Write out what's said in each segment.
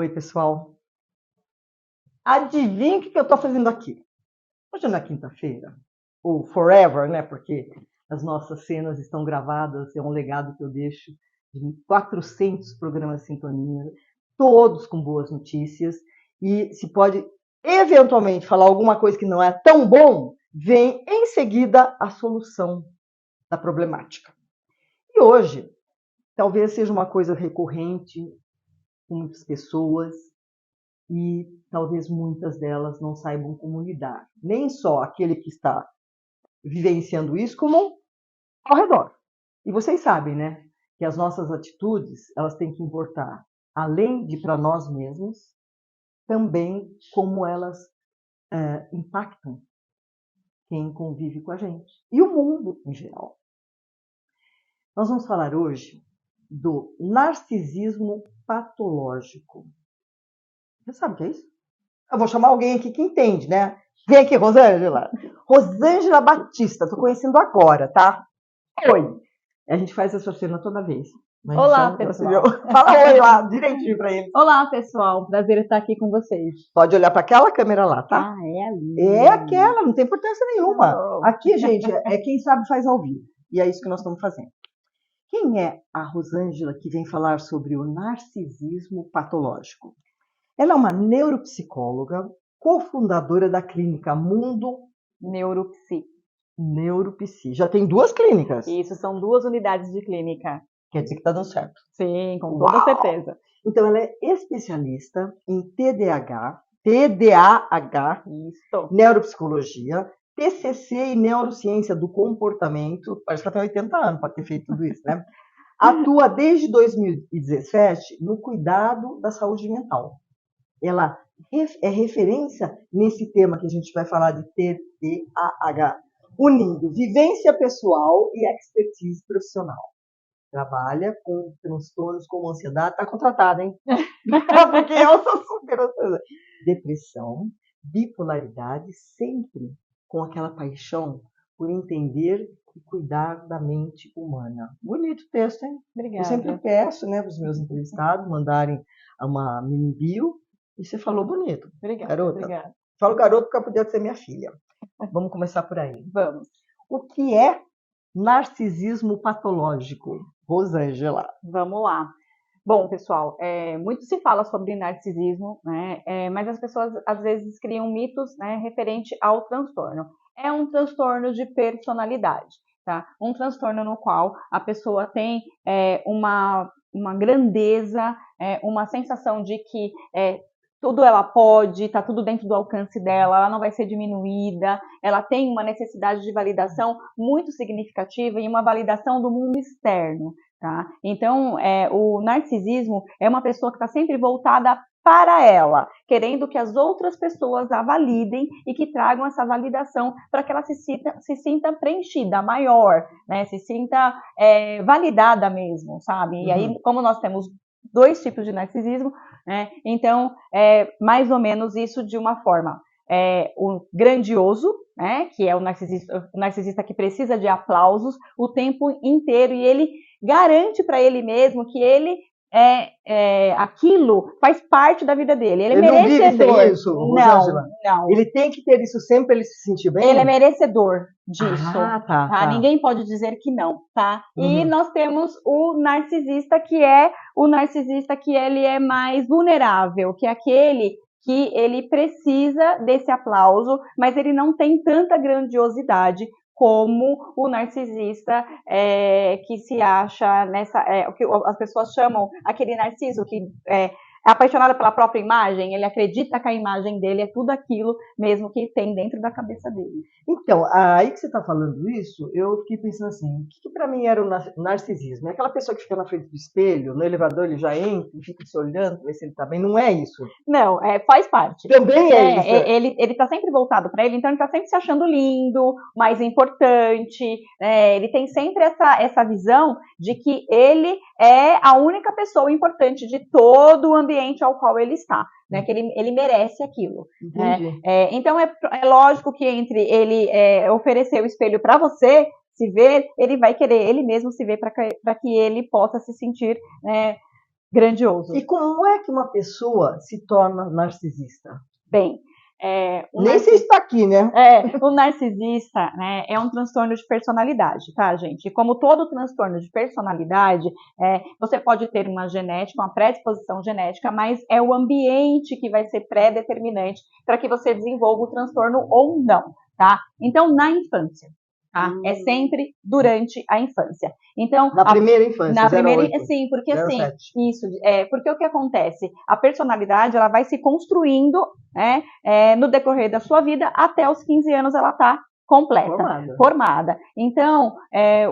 Oi, pessoal. Adivinha o que eu estou fazendo aqui? Hoje não é quinta-feira, ou forever, né? Porque as nossas cenas estão gravadas, é um legado que eu deixo de 400 programas de sintonia, todos com boas notícias. E se pode, eventualmente, falar alguma coisa que não é tão bom, vem em seguida a solução da problemática. E hoje, talvez seja uma coisa recorrente com muitas pessoas, e talvez muitas delas não saibam como lidar. Nem só aquele que está vivenciando isso, como ao redor. E vocês sabem, né, que as nossas atitudes, elas têm que importar, além de para nós mesmos, também como elas impactam quem convive com a gente e o mundo em geral. Nós vamos falar hoje do narcisismo patológico. Você sabe o que é isso? Eu vou chamar alguém aqui que entende, né? Vem aqui, Rosângela. Rosângela Batista, tô conhecendo agora, tá? Oi. A gente faz essa cena toda vez. Mas olá, pessoal. Fala oi lá, direitinho pra eles. Olá, pessoal. Prazer estar aqui com vocês. Pode olhar para aquela câmera lá, tá? Ah, é ali. É aquela, não tem importância nenhuma. Oh. Aqui, gente, é quem sabe faz ao vivo. E é isso que nós estamos fazendo. Quem é a Rosângela que vem falar sobre o narcisismo patológico? Ela é uma neuropsicóloga, cofundadora da clínica Mundo Neuropsi. Neuropsi. Já tem 2 clínicas. Isso, são 2 unidades de clínica. Quer dizer que está dando certo. Sim, com toda certeza. Então, ela é especialista em TDAH, Isso. neuropsicologia, TCC e neurociência do comportamento. Parece que ela tem 80 anos para ter feito tudo isso, né? Atua desde 2017 no cuidado da saúde mental. Ela é referência nesse tema que a gente vai falar de TDAH, unindo vivência pessoal e expertise profissional. Trabalha com transtornos como ansiedade, está contratada, hein? Porque eu sou super ansiosa. Depressão, bipolaridade, sempre com aquela paixão por entender e cuidar da mente humana. Bonito texto, hein? Obrigada. Eu sempre peço, né, para os meus entrevistados mandarem uma mini bio. E você falou bonito. Obrigada, garota. Obrigada. Falo garota porque podia ser minha filha. Vamos começar por aí. Vamos. O que é narcisismo patológico? Rosângela. Vamos lá. Bom, pessoal, muito se fala sobre narcisismo, né? Mas as pessoas às vezes criam mitos, né, referente ao transtorno. É um transtorno de personalidade, tá? Um transtorno no qual a pessoa tem uma grandeza, uma sensação de que tudo ela pode, está tudo dentro do alcance dela, ela não vai ser diminuída, ela tem uma necessidade de validação muito significativa e uma validação do mundo externo, tá? Então, o narcisismo é uma pessoa que está sempre voltada para ela, querendo que as outras pessoas a validem e que tragam essa validação para que ela se sinta preenchida, maior, né? Se sinta validada mesmo, sabe? E aí, como nós temos 2 tipos de narcisismo, né? Então, mais ou menos isso de uma forma. O grandioso, né? Que é o narcisista que precisa de aplausos o tempo inteiro e ele garante para ele mesmo que ele aquilo faz parte da vida dele. Ele é merecedor. Não vive isso, Rosângela? Não. Ele tem que ter isso sempre para ele se sentir bem? Ele é merecedor disso. Tá. Ninguém pode dizer que não, tá? E nós temos o narcisista que ele é mais vulnerável, que é aquele que ele precisa desse aplauso, mas ele não tem tanta grandiosidade como o narcisista que se acha o que as pessoas chamam aquele narciso que é apaixonado pela própria imagem, ele acredita que a imagem dele é tudo aquilo mesmo que tem dentro da cabeça dele. Então, aí que você está falando isso, eu fiquei pensando assim, o que para mim era o narcisismo? É aquela pessoa que fica na frente do espelho, no elevador ele já entra e fica se olhando para ver se ele está bem, não é isso? Não, faz parte. Também é isso. Ele está sempre voltado para ele, então ele está sempre se achando lindo, mais importante, ele tem sempre essa visão de que ele é a única pessoa importante de todo o ambiente ao qual ele está, né? Que ele merece aquilo. Entendi. Então é lógico que entre ele oferecer o espelho para você se ver, ele vai querer ele mesmo se ver para que ele possa se sentir grandioso. E como é que uma pessoa se torna narcisista? Bem, nem sei se está aqui, né? O narcisista, né, é um transtorno de personalidade, tá, gente? E como todo transtorno de personalidade, você pode ter uma genética, uma predisposição genética, mas é o ambiente que vai ser pré-determinante para que você desenvolva o transtorno ou não, tá? Então, na infância, tá? É sempre durante a infância. Então, na primeira infância, na primeira, 08, sim, porque 07. assim, isso, porque o que acontece? A personalidade, ela vai se construindo, né, no decorrer da sua vida, até os 15 anos ela está completa, formada. Então,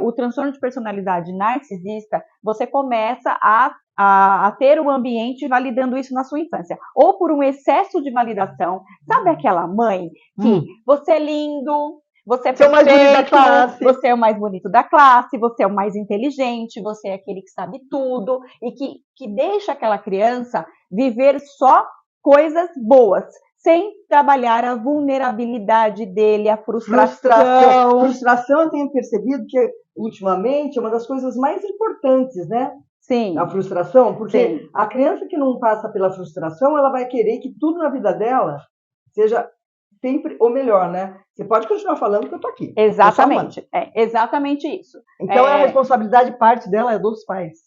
o transtorno de personalidade narcisista, você começa a ter um ambiente validando isso na sua infância, ou por um excesso de validação. Sabe aquela mãe que você é lindo, você é perfeito, você é o mais bonito da classe, você é o mais inteligente, você é aquele que sabe tudo, e que deixa aquela criança viver só coisas boas, sem trabalhar a vulnerabilidade dele, a frustração. Frustração, eu tenho percebido que, ultimamente, é uma das coisas mais importantes, né? Sim. A frustração, porque a criança que não passa pela frustração, ela vai querer que tudo na vida dela seja sempre o melhor, né? Você pode continuar falando que eu tô aqui. Exatamente. Exatamente isso. Então, a responsabilidade, parte dela é dos pais.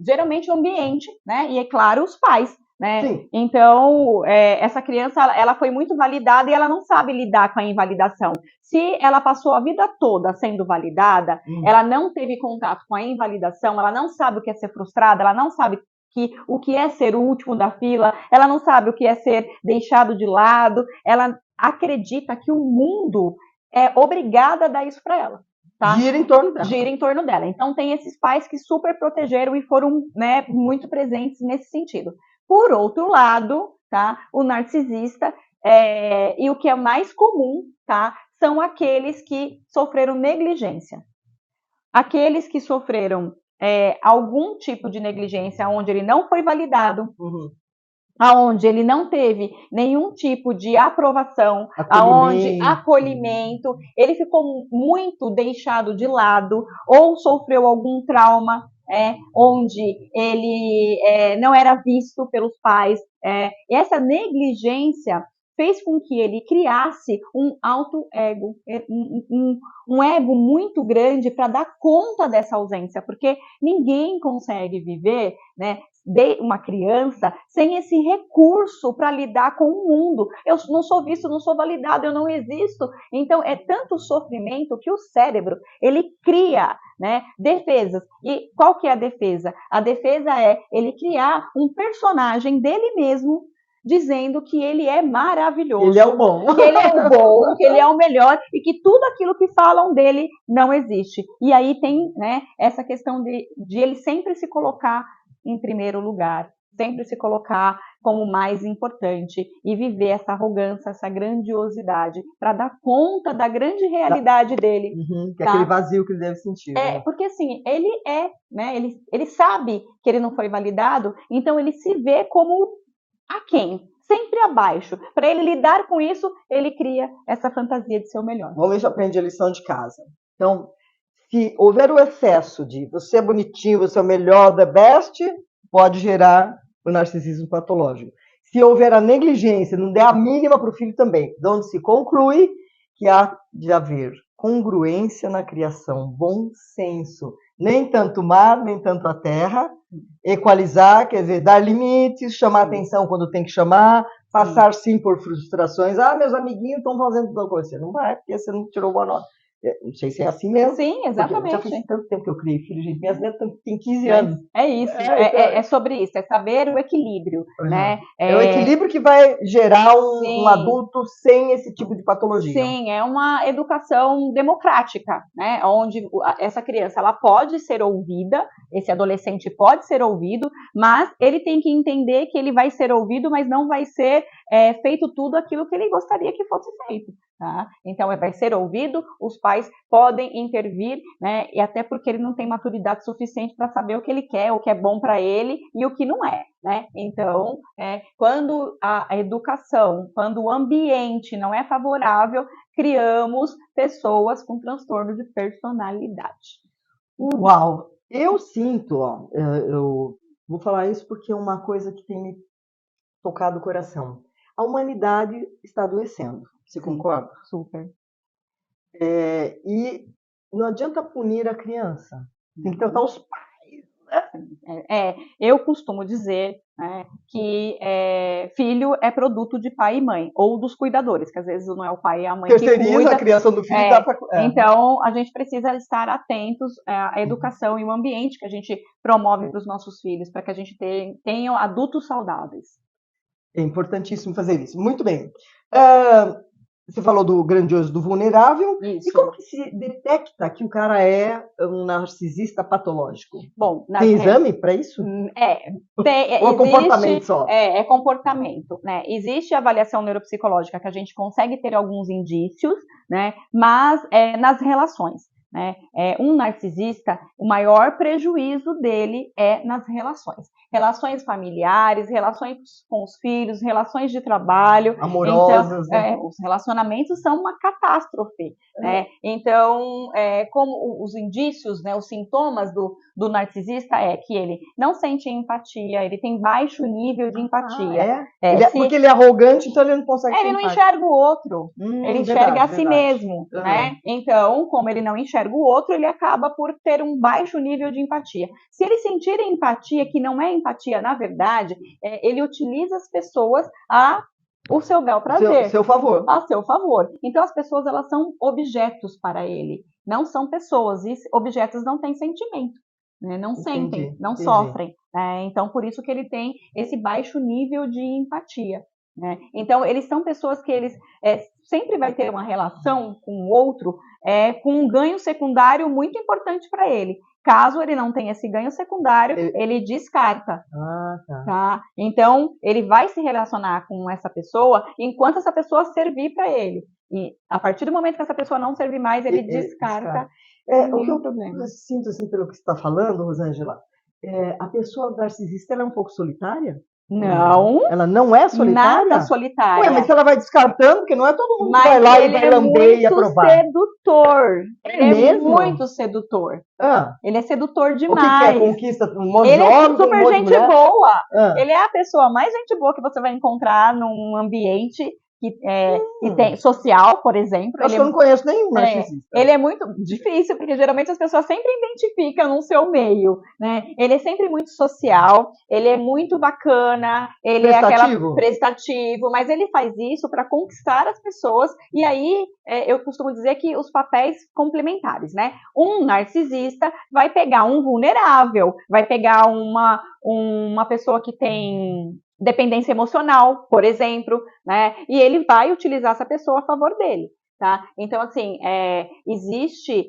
Geralmente o ambiente, né? E, é claro, os pais. Né? Sim. Então, essa criança, ela foi muito validada e ela não sabe lidar com a invalidação. Se ela passou a vida toda sendo validada, ela não teve contato com a invalidação, ela não sabe o que é ser frustrada, ela não sabe o que é ser o último da fila, ela não sabe o que é ser deixado de lado, ela acredita que o mundo é obrigado a dar isso para ela. Tá? Gira em torno dela. Gira em torno dela. Então, tem esses pais que super protegeram e foram, né, muito presentes nesse sentido. Por outro lado, tá, o narcisista, e o que é mais comum, tá, são aqueles que sofreram negligência. Aqueles que sofreram algum tipo de negligência onde ele não foi validado, aonde ele não teve nenhum tipo de aprovação, acolhimento, ele ficou muito deixado de lado, ou sofreu algum trauma, onde ele não era visto pelos pais. E essa negligência fez com que ele criasse um alto ego, um ego muito grande para dar conta dessa ausência, porque ninguém consegue viver, né, de uma criança sem esse recurso para lidar com o mundo. Eu não sou visto, não sou validado, eu não existo. Então, é tanto sofrimento que o cérebro, ele cria, né, defesas. E qual que é a defesa? A defesa é ele criar um personagem dele mesmo, dizendo que ele é maravilhoso. Ele é o bom. Que ele é o bom, que ele é o melhor e que tudo aquilo que falam dele não existe. E aí tem, né, essa questão de ele sempre se colocar em primeiro lugar, sempre se colocar como mais importante e viver essa arrogância, essa grandiosidade, para dar conta da grande realidade dele. Que é aquele vazio que ele deve sentir. Porque assim, ele né, ele sabe que ele não foi validado, então ele se vê como aquém, sempre abaixo. Para ele lidar com isso, ele cria essa fantasia de ser o melhor. Vamos ver se eu aprendi a lição de casa. Então, se houver o excesso de você é bonitinho, você é o melhor, the best, pode gerar o narcisismo patológico. Se houver a negligência, não der a mínima para o filho também, de onde se conclui que há de haver congruência na criação, bom senso. Nem tanto o mar, nem tanto a terra. Equalizar, quer dizer, dar limites, chamar atenção quando tem que chamar, passar sim por frustrações. Meus amiguinhos estão fazendo tal coisa. Você não vai, porque você não tirou boa nota. Não sei se é assim mesmo. Sim, exatamente. Já faz tanto tempo que eu criei filho, gente. Minhas netas têm 15 anos. É isso. É sobre isso. É saber o equilíbrio. Né? É o equilíbrio que vai gerar um adulto sem esse tipo de patologia. Sim, é uma educação democrática, né? Onde essa criança ela pode ser ouvida, esse adolescente pode ser ouvido, mas ele tem que entender que ele vai ser ouvido, mas não vai ser feito tudo aquilo que ele gostaria que fosse feito. Tá? Então, vai ser ouvido, os pais podem intervir, né? E até porque ele não tem maturidade suficiente para saber o que ele quer, o que é bom para ele e o que não é. Né? Então, quando a educação, quando o ambiente não é favorável, criamos pessoas com transtorno de personalidade. Uau! Eu sinto, Vou falar isso porque é uma coisa que tem me tocado o coração. A humanidade está adoecendo. Você concorda? Super. E não adianta punir a criança. Tem que tratar os pais. Eu costumo dizer, né, que filho é produto de pai e mãe, ou dos cuidadores, que às vezes não é o pai e a mãe que Terceiriza cuida. a criação do filho e dá pra... Então, a gente precisa estar atentos à educação e o ambiente que a gente promove para os nossos filhos, para que a gente tenha adultos saudáveis. É importantíssimo fazer isso. Muito bem. Você falou do grandioso, do vulnerável. Isso. E como que se detecta que o cara é um narcisista patológico? Bom, tem exame para isso? Ou é comportamento só? É comportamento, né? Existe avaliação neuropsicológica que a gente consegue ter alguns indícios, né? Mas nas relações. Né? Um narcisista, o maior prejuízo dele é nas relações. Relações familiares, relações com os filhos, relações de trabalho. Amorosas. Então, os relacionamentos são uma catástrofe. Né? Então, como os indícios, né, os sintomas do narcisista é que ele não sente empatia, ele tem baixo nível de empatia. Porque ele é arrogante, então ele não consegue Ele não enxerga o outro, ele enxerga a si mesmo. Né? Então, como ele não enxerga o outro, ele acaba por ter um baixo nível de empatia. Se ele sentir empatia, que não é empatia na verdade, ele utiliza as pessoas o seu bel prazer. Seu favor. A seu favor. Então, as pessoas, elas são objetos para ele, não são pessoas, e objetos não têm sentimento. Né? Não sentem, não sofrem. Então, por isso que ele tem esse baixo nível de empatia. Né? Então, eles são pessoas que eles sempre vai ter uma relação com o outro com um ganho secundário muito importante para ele. Caso ele não tenha esse ganho secundário, ele descarta. Tá? Então, ele vai se relacionar com essa pessoa enquanto essa pessoa servir para ele. E a partir do momento que essa pessoa não servir mais, ele descarta. O que eu sinto, assim, pelo que você está falando, Rosângela, a pessoa narcisista ela é um pouco solitária? Não. Ela não é solitária? Nada solitária. Ué, mas ela vai descartando, porque não é todo mundo que vai lá e vai lamber e aprovar. Ele é muito sedutor. Ele é muito sedutor. Ele é sedutor demais. O que conquista um monte de homem? Ele é super gente boa. Ele é a pessoa mais gente boa que você vai encontrar num ambiente que tem social, por exemplo. Eu não conheço nenhum narcisista. Ele é muito difícil, porque geralmente as pessoas sempre identificam no seu meio, né? Ele é sempre muito social, ele é muito bacana, ele é prestativo, mas ele faz isso para conquistar as pessoas, e aí eu costumo dizer que os papéis complementares, né? Um narcisista vai pegar um vulnerável, vai pegar uma pessoa que tem dependência emocional, por exemplo, né? E ele vai utilizar essa pessoa a favor dele. Tá? Então, assim, existe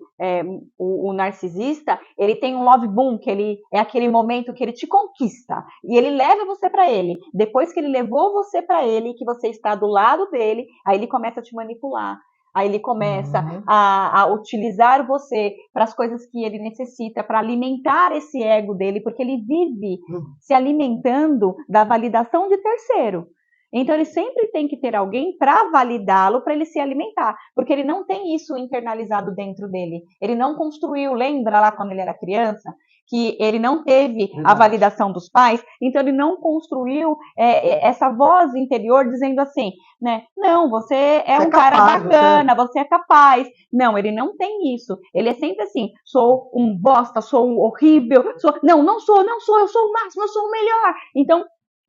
o narcisista, ele tem um love boom, que ele é aquele momento que ele te conquista, e ele leva você para ele. Depois que ele levou você para ele, que você está do lado dele, aí ele começa a te manipular. Aí ele começa a utilizar você para as coisas que ele necessita, para alimentar esse ego dele, porque ele vive se alimentando da validação de terceiro. Então, ele sempre tem que ter alguém para validá-lo, para ele se alimentar, porque ele não tem isso internalizado dentro dele. Ele não construiu, lembra lá quando ele era criança, que ele não teve a validação dos pais, então ele não construiu essa voz interior dizendo assim, né? Não, você é um cara bacana, você é capaz. Não, ele não tem isso. Ele é sempre assim, sou um bosta, sou um horrível, não sou, eu sou o máximo, eu sou o melhor. Então,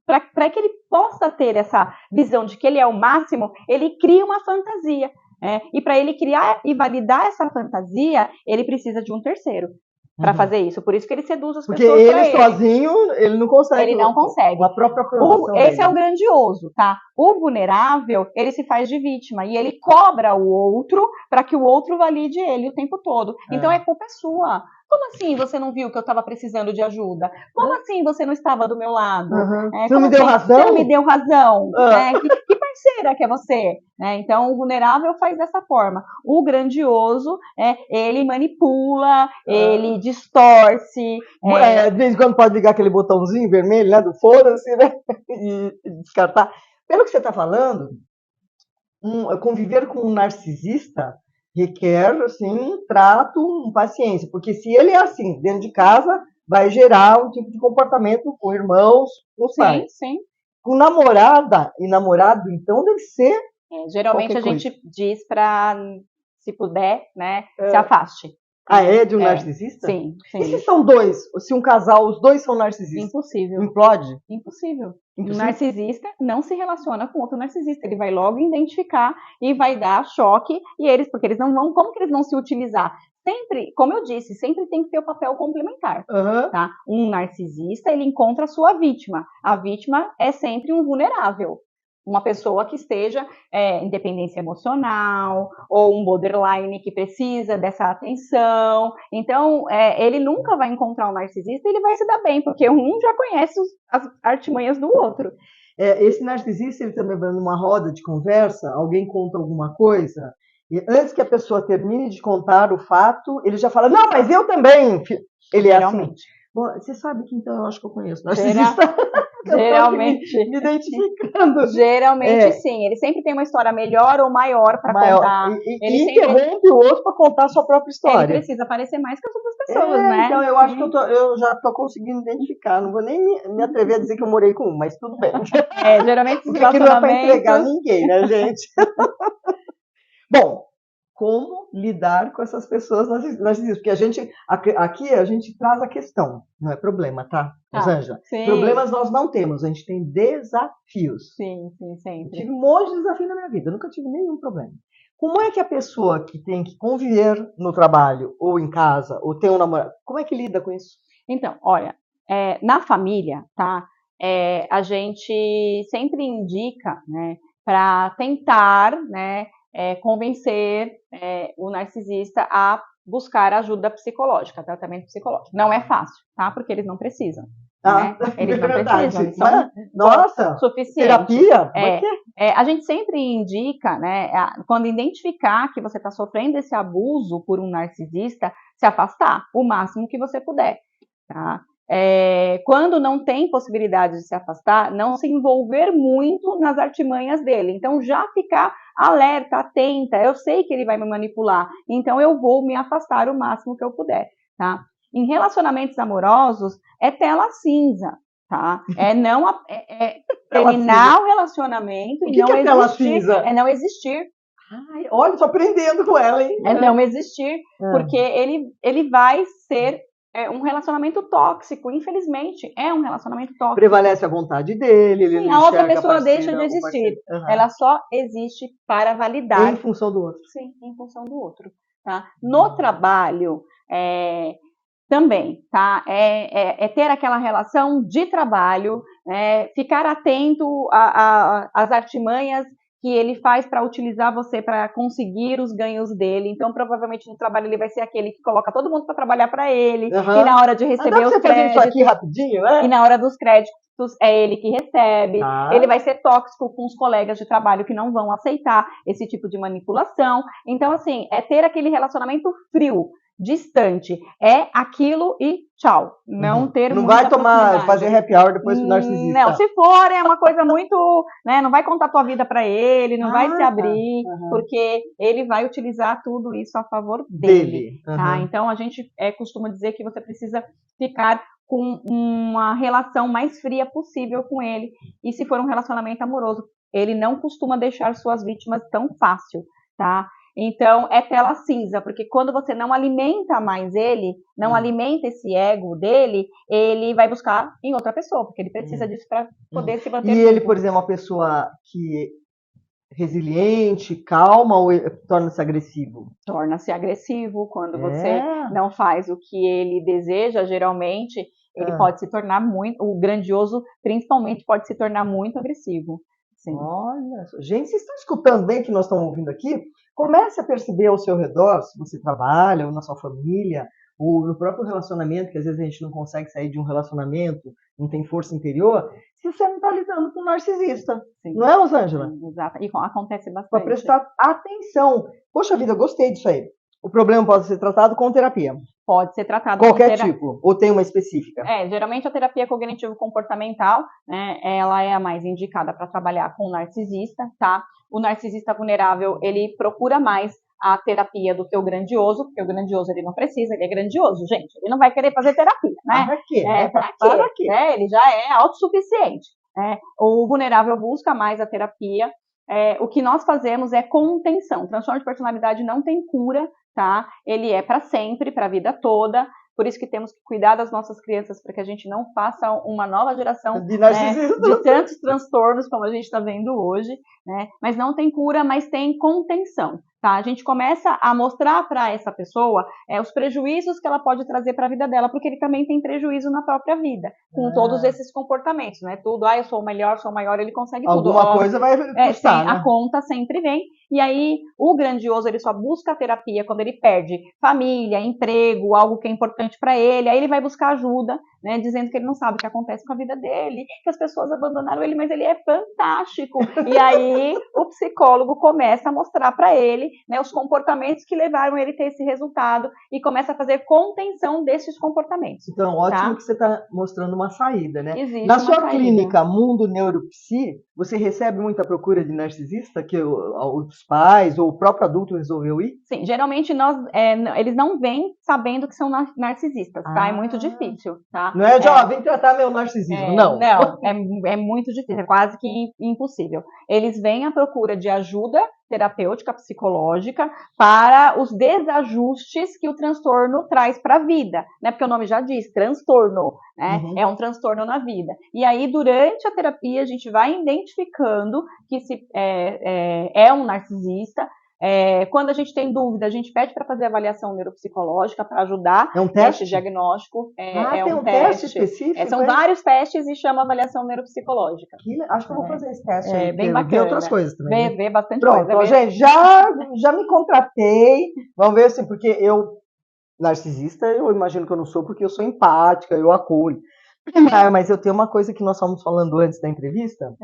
para que ele possa ter essa visão de que ele é o máximo, ele cria uma fantasia. E para ele criar e validar essa fantasia, ele precisa de um terceiro para fazer isso. Por isso que ele seduz as pessoas. Porque ele sozinho, ele não consegue. Ele não consegue. A própria aprovação esse é o grandioso, tá? O vulnerável, ele se faz de vítima e ele cobra o outro para que o outro valide ele o tempo todo. Então, culpa sua. Como assim você não viu que eu estava precisando de ajuda? Como assim você não estava do meu lado? Você não me deu razão? Você não me deu razão? Que parceira que é você? Então, o vulnerável faz dessa forma. O grandioso, ele manipula, ele distorce. De vez em quando pode ligar aquele botãozinho vermelho, né, do foda-se, né? E descartar. Pelo que você está falando, conviver com um narcisista requer, assim, um trato, paciência. Porque se ele é assim, dentro de casa, vai gerar um tipo de comportamento com irmãos, com os pais. Sim. Com namorada e namorado, então, deve ser geralmente a gente diz para, se puder, né, se afaste. De um narcisista? Sim. E se são dois? Se um casal, os dois são narcisistas? Impossível. Implode? Impossível. Um narcisista não se relaciona com outro narcisista. Ele vai logo identificar e vai dar choque. Porque eles não vão. Como que eles vão se utilizar? Sempre, como eu disse, sempre tem que ter o papel complementar. Tá? Um narcisista, ele encontra a sua vítima. A vítima é sempre um vulnerável. Uma pessoa que esteja em dependência emocional, ou um borderline que precisa dessa atenção. Então, ele nunca vai encontrar um narcisista e ele vai se dar bem, porque um já conhece as artimanhas do outro. Esse narcisista, ele também vai numa roda de conversa, alguém conta alguma coisa, e antes que a pessoa termine de contar o fato, ele já fala, não, mas eu também. Ele é assim. Bom, você sabe que então eu acho que eu conheço narcisista. Geralmente. Me identificando. Geralmente sim. Ele sempre tem uma história melhor ou maior para contar. Ele interrompe o outro para contar a sua própria história. Ele precisa parecer mais que as outras pessoas, né? Então eu acho que eu já estou conseguindo identificar. Não vou nem me atrever a dizer que eu morei com um, mas tudo bem. Geralmente porque aqui não é para entregar ninguém, né, gente? Bom, como lidar com essas pessoas narcisistas? Porque aqui a gente traz a questão, não é problema, tá, Rosângela? Problemas nós não temos, a gente tem desafios. Sim, sempre. Eu tive um monte de desafio na minha vida, eu nunca tive nenhum problema. Como é que a pessoa que tem que conviver no trabalho, ou em casa, ou tem um namorado, como é que lida com isso? Então, olha, na família, tá, a gente sempre indica, né, para tentar, né, convencer o narcisista a buscar ajuda psicológica, tratamento psicológico. Não é fácil, tá? Porque eles não precisam. Né? Eles não precisam, eles são suficientes. Terapia? A gente sempre indica, né, quando identificar que você está sofrendo esse abuso por um narcisista, se afastar o máximo que você puder, tá? Quando não tem possibilidade de se afastar, não se envolver muito nas artimanhas dele. Então, já ficar alerta, atenta. Eu sei que ele vai me manipular, então eu vou me afastar o máximo que eu puder, tá? Em relacionamentos amorosos, é tela cinza, tá? Terminar o relacionamento e não existir. Tela cinza? É não existir. Ai, olha, tô aprendendo com ela, hein? É não existir, porque ele vai ser um relacionamento tóxico, infelizmente, é um relacionamento tóxico. Prevalece a vontade dele, ele não a outra pessoa deixa de existir. Ela só existe para validar. Em função do outro. Sim, em função do outro. Tá? No trabalho, também, tá? Ter aquela relação de trabalho, ficar atento às artimanhas que ele faz para utilizar você para conseguir os ganhos dele. Então, provavelmente no trabalho ele vai ser aquele que coloca todo mundo para trabalhar para ele, e na hora de receber os créditos, isso aqui rapidinho, né? E na hora dos créditos é ele que recebe. Ele vai ser tóxico com os colegas de trabalho que não vão aceitar esse tipo de manipulação. Então, assim, ter aquele relacionamento frio, distante, é aquilo e tchau. Não ter não vai fazer happy hour depois do narcisista. Não, se for, é uma coisa muito, né, não vai contar tua vida para ele, não vai se abrir, porque ele vai utilizar tudo isso a favor dele. Tá? Então, a gente costuma dizer que você precisa ficar com uma relação mais fria possível com ele, e se for um relacionamento amoroso, ele não costuma deixar suas vítimas tão fácil, tá? Então, é tela cinza, porque quando você não alimenta mais ele, não alimenta esse ego dele, ele vai buscar em outra pessoa, porque ele precisa disso para poder se manter. E ele, por exemplo, é uma pessoa que é resiliente, calma, ou torna-se agressivo? Torna-se agressivo quando você não faz o que ele deseja, geralmente, ele pode se tornar o grandioso, principalmente, pode se tornar muito agressivo. Sim. Olha, gente, vocês estão escutando bem o que nós estamos ouvindo aqui? Comece a perceber ao seu redor, se você trabalha, ou na sua família, ou no próprio relacionamento, que às vezes a gente não consegue sair de um relacionamento, não tem força interior, se você não está lidando com um narcisista. Sim. Não é, Rosângela? Exato, e acontece bastante. Para prestar atenção. Poxa vida, gostei disso aí. O problema pode ser tratado com terapia. Pode ser tratado qualquer tipo, ou tem uma específica? Geralmente a terapia cognitivo-comportamental, né, ela é a mais indicada para trabalhar com o narcisista, tá? O narcisista vulnerável, ele procura mais a terapia do que o grandioso, porque o grandioso ele não precisa, ele é grandioso, gente. Ele não vai querer fazer terapia, né? Para quê? Para quê? Ele já é autossuficiente. O vulnerável busca mais a terapia. O que nós fazemos é contenção. O transtorno de personalidade não tem cura, tá? Ele é para sempre, para a vida toda. Por isso que temos que cuidar das nossas crianças para que a gente não faça uma nova geração de narcisismo, de tantos transtornos como a gente está vendo hoje, né? Mas não tem cura, mas tem contenção. Tá? A gente começa a mostrar para essa pessoa os prejuízos que ela pode trazer para a vida dela, porque ele também tem prejuízo na própria vida, com todos esses comportamentos, não é tudo, eu sou o melhor, sou o maior, ele consegue tudo. Alguma coisa vai custar, né? A conta sempre vem, e aí o grandioso, ele só busca a terapia quando ele perde família, emprego, algo que é importante para ele, aí ele vai buscar ajuda, né, dizendo que ele não sabe o que acontece com a vida dele, que as pessoas abandonaram ele, mas ele é fantástico. E aí o psicólogo começa a mostrar para ele, né, os comportamentos que levaram ele a ter esse resultado e começa a fazer contenção desses comportamentos. Então, ótimo que você está mostrando uma saída, né? Existe Na uma sua saída. clínica Mundo Neuropsi, você recebe muita procura de narcisista que os pais ou o próprio adulto resolveu ir? Sim, geralmente eles não vêm sabendo que são narcisistas, tá? É muito difícil, tá? Não é de, vem tratar meu narcisismo, não. Não, é muito difícil, é quase que impossível. Eles vêm à procura de ajuda terapêutica, psicológica, para os desajustes que o transtorno traz para a vida, né? Porque o nome já diz, transtorno, né? Uhum. É um transtorno na vida. E aí, durante a terapia, a gente vai identificando que é um narcisista. Quando a gente tem dúvida, a gente pede para fazer avaliação neuropsicológica para ajudar. É um teste? Diagnóstico. Tem um teste específico? São vários testes e chama avaliação neuropsicológica. Acho que eu vou fazer esse teste aí. Bem bacana. Ver outras coisas também. Ver bastante coisa. Pronto, gente, já me contratei. Vamos ver assim, porque narcisista, eu imagino que eu não sou, porque eu sou empática, eu acolho. Mas eu tenho uma coisa que nós estávamos falando antes da entrevista,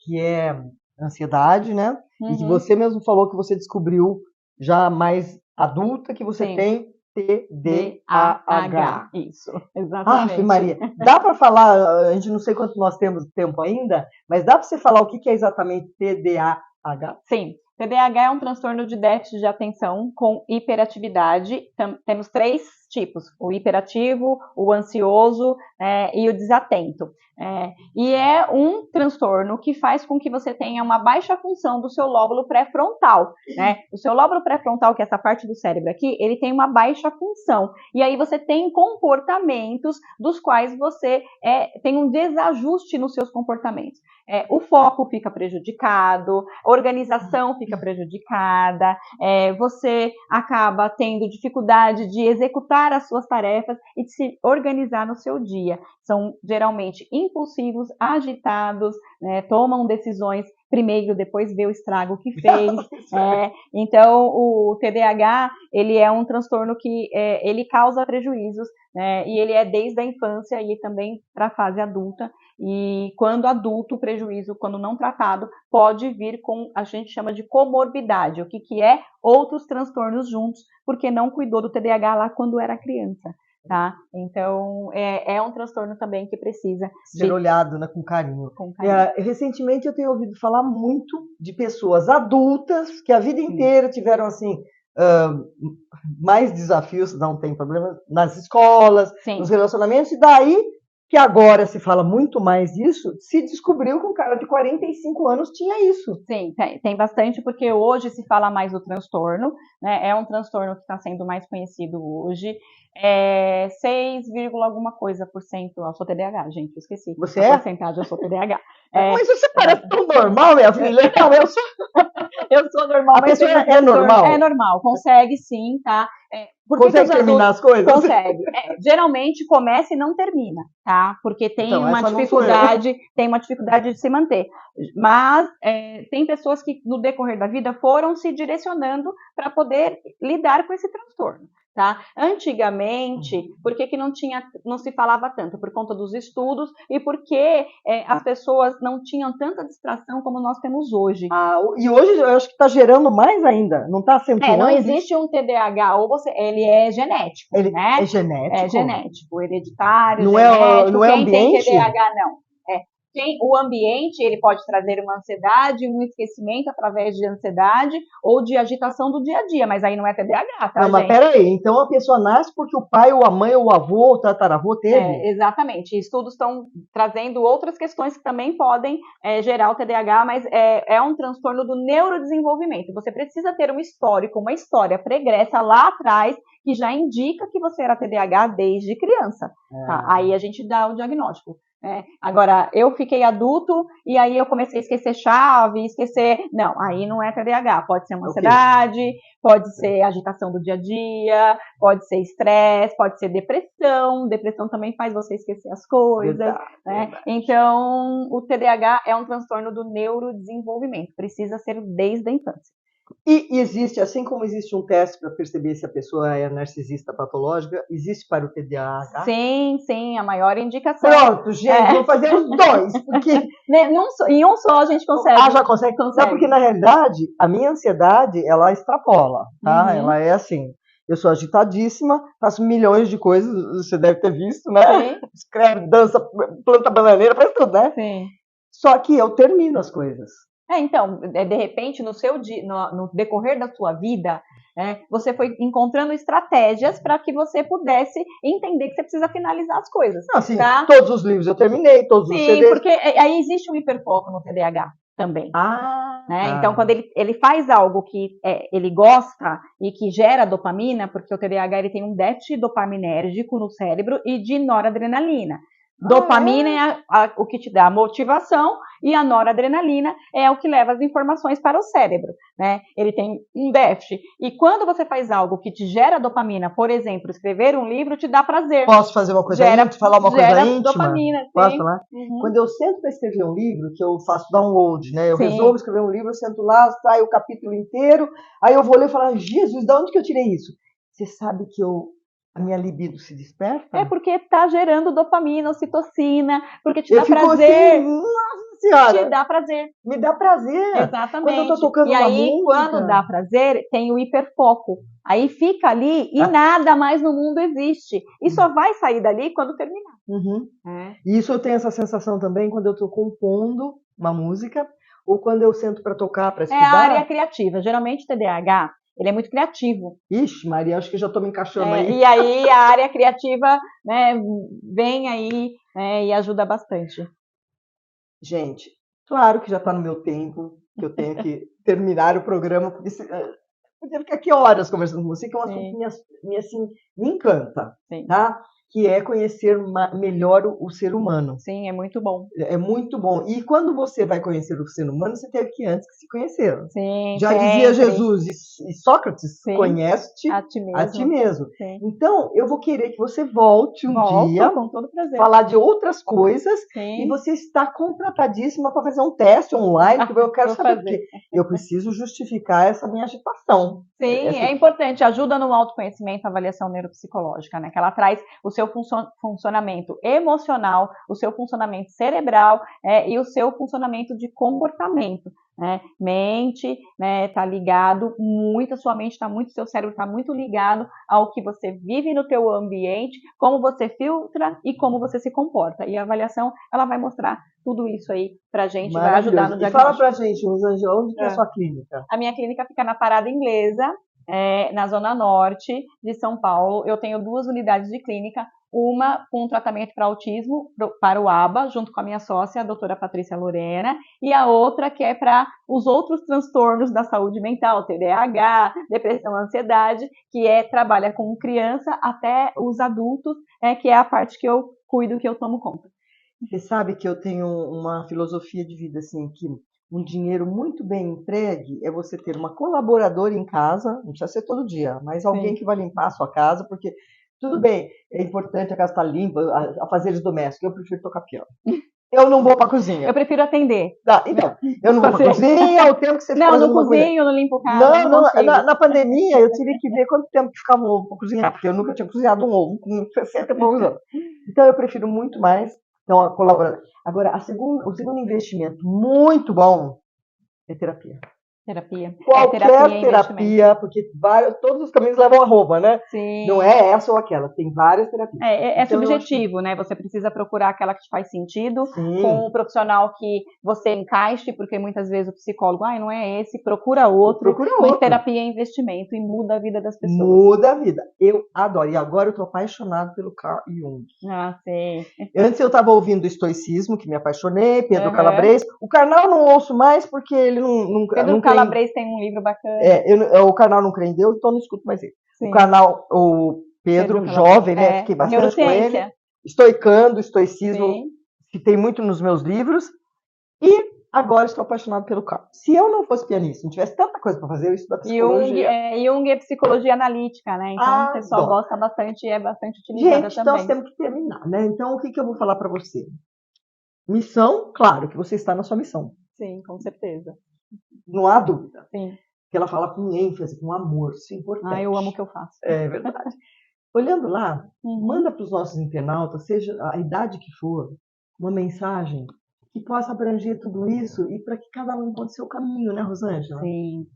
que é ansiedade, né? Uhum. E que você mesmo falou que você descobriu já mais adulta que você tem TDAH. Isso, exatamente. Maria, dá para falar, a gente não sei quanto nós temos tempo ainda, mas dá para você falar o que é exatamente TDAH? Sim. TDAH é um transtorno de déficit de atenção com hiperatividade. Temos 3 tipos: o hiperativo, o ansioso e o desatento. E é um transtorno que faz com que você tenha uma baixa função do seu lóbulo pré-frontal, né? O seu lóbulo pré-frontal, que é essa parte do cérebro aqui, ele tem uma baixa função. E aí você tem comportamentos dos quais você tem um desajuste nos seus comportamentos. O foco fica prejudicado, a organização fica prejudicada, você acaba tendo dificuldade de executar as suas tarefas e de se organizar no seu dia. São geralmente impulsivos, agitados, né, tomam decisões primeiro, depois vê o estrago que fez. Então, o TDAH, ele é um transtorno que ele causa prejuízos, né, e ele é desde a infância e também para a fase adulta. E quando adulto, o prejuízo, quando não tratado, pode vir com, a gente chama de comorbidade, o que é outros transtornos juntos, porque não cuidou do TDAH lá quando era criança. Tá? Então, é um transtorno também que precisa ser olhado, né, com carinho. Recentemente eu tenho ouvido falar muito de pessoas adultas que a vida inteira tiveram assim mais desafios, não tem problema, nas escolas, nos relacionamentos, e daí que agora se fala muito mais disso, se descobriu que um cara de 45 anos tinha isso. Sim, tem bastante, porque hoje se fala mais do transtorno, né? É um transtorno que está sendo mais conhecido hoje. 6, alguma coisa por cento. Eu sou TDAH, gente, eu esqueci. Você é? Porcentagem, eu sou TDAH. Mas você parece tão normal, minha filha. Não, eu sou normal. A pessoa é normal? É normal, consegue sim, tá? Consegue terminar as coisas? Consegue. Geralmente começa e não termina, tá? Porque tem uma dificuldade de se manter. Mas tem pessoas que no decorrer da vida foram se direcionando para poder lidar com esse transtorno. Tá? Antigamente, por que não se falava tanto? Por conta dos estudos e porque as pessoas não tinham tanta distração como nós temos hoje. E hoje eu acho que está gerando mais ainda, não está acentuando? Não existe um TDAH, ele é genético, né? É genético? É genético, hereditário, não genético. Não é ambiente? Tem TDAH, não. o ambiente, ele pode trazer uma ansiedade, um esquecimento através de ansiedade ou de agitação do dia a dia, mas aí não é TDAH, tá, Não, mas gente? peraí, então a pessoa nasce porque o pai, ou a mãe, ou o avô, ou o tataravô teve? Exatamente. Estudos estão trazendo outras questões que também podem gerar o TDAH, mas é um transtorno do neurodesenvolvimento. Você precisa ter um histórico, uma história pregressa lá atrás que já indica que você era TDAH desde criança. Tá? Aí a gente dá o diagnóstico. Agora, eu fiquei adulto e aí eu comecei a esquecer chave, esquecer... Não, aí não é TDAH. Pode ser uma ansiedade, pode ser agitação do dia a dia, pode ser estresse, pode ser depressão. Depressão também faz você esquecer as coisas. Verdade. Então, o TDAH é um transtorno do neurodesenvolvimento. Precisa ser desde a infância. E existe, assim como existe um teste para perceber se a pessoa é narcisista patológica, existe para o TDAH? Sim, a maior indicação. Pronto, gente, vou fazer os dois, porque... Em um só a gente consegue. Já consegue? Não, porque na realidade, a minha ansiedade, ela extrapola, tá? Ela é assim, eu sou agitadíssima, faço milhões de coisas, você deve ter visto, né? Sim. Escreve, dança, planta bananeira, faz tudo, né? Sim. Só que eu termino as coisas. Então, de repente, no decorrer da sua vida, você foi encontrando estratégias para que você pudesse entender que você precisa finalizar as coisas. Não, assim, tá? Todos os livros eu terminei, todos os CDs. Sim, porque aí existe um hiperfoco no TDAH também. Então, quando ele faz algo que ele gosta e que gera dopamina, porque o TDAH ele tem um déficit dopaminérgico no cérebro e de noradrenalina. Dopamina é o que te dá a motivação e a noradrenalina é o que leva as informações para o cérebro, né? Ele tem um déficit. E quando você faz algo que te gera dopamina, por exemplo, escrever um livro te dá prazer. Posso fazer uma coisa íntima? Falar uma coisa íntima? Dopamina, sim. Posso falar? Quando eu sento para escrever um livro, que eu faço download, né? Eu resolvo escrever um livro, eu sento lá, saio o capítulo inteiro, aí eu vou ler e falar, Jesus, de onde que eu tirei isso? Você sabe que a minha libido se desperta? É porque está gerando dopamina, ocitocina, porque te dá prazer. Assim, nossa senhora. Te dá prazer. Me dá prazer. Exatamente. Quando eu tô tocando uma música. E aí, quando dá prazer, tem o hiperfoco. Aí fica ali e nada mais no mundo existe. E só vai sair dali quando terminar. E isso eu tenho essa sensação também quando eu estou compondo uma música ou quando eu sento para tocar, para estudar. É a área criativa. Geralmente o TDAH, ele é muito criativo. Ixi, Maria, acho que já estou me encaixando aí. E aí a área criativa, né, vem aí e ajuda bastante. Gente, claro que já está no meu tempo, que eu tenho que terminar o programa, porque podia ficar aqui horas conversando com você, que é um assunto que assim, me encanta, tá? Que é conhecer melhor o ser humano. Sim, é muito bom. É muito bom. E quando você vai conhecer o ser humano, você teve que antes que se conheceram. Sim, já dizia Jesus e Sócrates, conhece-te a ti mesmo. Então, eu vou querer que você volte um dia, com todo prazer, falar de outras coisas, e você está contratadíssima para fazer um teste online, que eu quero saber, porque eu preciso justificar essa minha agitação. Sim, é importante, ajuda no autoconhecimento, avaliação neuropsicológica, né? Que ela traz o seu funcionamento emocional, o seu funcionamento cerebral e o seu funcionamento de comportamento. Né? Mente, né, tá ligado muito, a sua mente está muito, seu cérebro está muito ligado ao que você vive no teu ambiente, como você filtra e como você se comporta. E a avaliação, ela vai mostrar tudo isso aí pra gente, vai ajudar no diagnóstico. E fala pra gente, Rosângela, onde que é a sua clínica? A minha clínica fica na Parada Inglesa, na Zona Norte de São Paulo. Eu tenho 2 unidades de clínica, uma com tratamento para autismo, para o ABA, junto com a minha sócia, a doutora Patrícia Lorena, e a outra que é para os outros transtornos da saúde mental, TDAH, depressão, ansiedade, que trabalha com criança até os adultos, que é a parte que eu cuido, que eu tomo conta. Você sabe que eu tenho uma filosofia de vida, assim, que um dinheiro muito bem entregue é você ter uma colaboradora em casa, não precisa ser todo dia, mas alguém que vai limpar a sua casa, porque tudo bem, é importante a casa estar limpa, a fazeres domésticos, eu prefiro tocar piano. Eu não vou para a cozinha. Eu prefiro atender. Então, eu não vou para a cozinha, o tempo que você fica fazendo uma coisa. Não, não cozinho, não limpo casa. Na pandemia eu tive que ver quanto tempo que ficava um ovo para cozinhar, porque eu nunca tinha cozinhado um ovo com 60 e poucos anos. Então eu prefiro muito mais colaborar. Agora, o segundo investimento muito bom é terapia. Terapia. Qualquer terapia, terapia, porque todos os caminhos levam a Roma, né? Sim. Não é essa ou aquela, tem várias terapias. É Então, subjetivo, né? Você precisa procurar aquela que te faz sentido, Sim. com um profissional que você encaixe, porque muitas vezes o psicólogo, não é esse, procura outro. Mas terapia é investimento e muda a vida das pessoas. Muda a vida. Eu adoro. E agora eu tô apaixonado pelo Carl Jung. Ah, sim. Antes eu estava ouvindo o estoicismo, que me apaixonei, Pedro Calabres. O Karnal não ouço mais porque ele Pedro Calabres tem um livro bacana. O Karnal não crê em Deus, então não escuto mais ele. Sim. O Pedro jovem, né? Fiquei bastante com ele. Estoicando, estoicismo, Sim. que tem muito nos meus livros. E agora estou apaixonado pelo Carl. Se eu não fosse pianista, não tivesse tanta coisa para fazer, eu estudo psicologia. Jung é psicologia analítica, né? Então o pessoal gosta bastante e é bastante utilizada também. Gente, nós temos que terminar, né? Então o que eu vou falar para você? Missão, claro que você está na sua missão. Sim, com certeza. Não há dúvida. Sim. Que ela fala com ênfase, com amor, isso é importante. Eu amo o que eu faço. É verdade. Olhando lá, manda para os nossos internautas, seja a idade que for, uma mensagem que possa abranger tudo isso e para que cada um encontre seu caminho, né, Rosângela? Sim.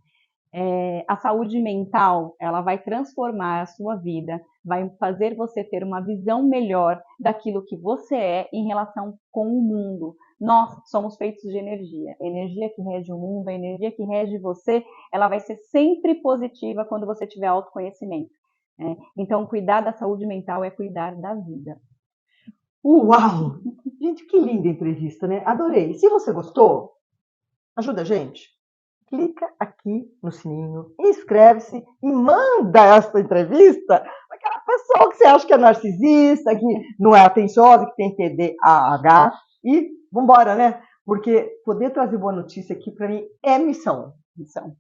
A saúde mental, ela vai transformar a sua vida, vai fazer você ter uma visão melhor daquilo que você é em relação com o mundo. Nós somos feitos de energia. A energia que rege o mundo, a energia que rege você, ela vai ser sempre positiva quando você tiver autoconhecimento. Né? Então, cuidar da saúde mental é cuidar da vida. Uau! Gente, que linda entrevista, né? Adorei. Se você gostou, ajuda a gente. Clica aqui no sininho, inscreve-se e manda essa entrevista para aquela pessoa que você acha que é narcisista, que não é atenciosa, que tem TDAH. E vambora, né? Porque poder trazer boa notícia aqui para mim é missão.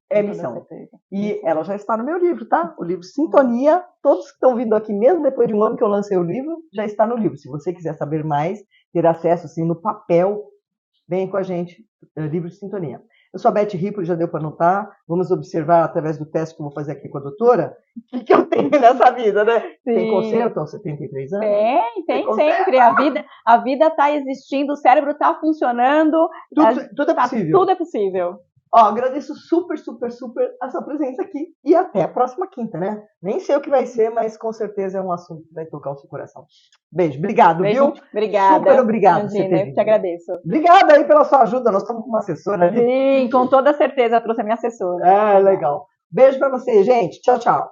É missão. E ela já está no meu livro, tá? O livro Sintonia. Todos que estão vindo aqui, mesmo depois de um ano que eu lancei o livro, já está no livro. Se você quiser saber mais, ter acesso assim no papel, vem com a gente, livro de Sintonia. Eu sou a Beth Ripo, já deu para anotar. Vamos observar através do teste que eu vou fazer aqui com a doutora o que eu tenho nessa vida, né? Sim. Tem conserto aos 73 anos? Tem sempre. A vida está existindo, o cérebro está funcionando. Tudo é possível. Tudo é possível. Agradeço super a sua presença aqui. E até a próxima quinta, né? Nem sei o que vai ser, mas com certeza é um assunto que vai tocar o seu coração. Beijo. Obrigado, viu? Obrigada. Super obrigado. Imagina, eu que te agradeço. Obrigada aí pela sua ajuda. Nós estamos com uma assessora ali. Sim, com toda certeza. Eu trouxe a minha assessora. Legal. Beijo pra vocês, gente. Tchau, tchau.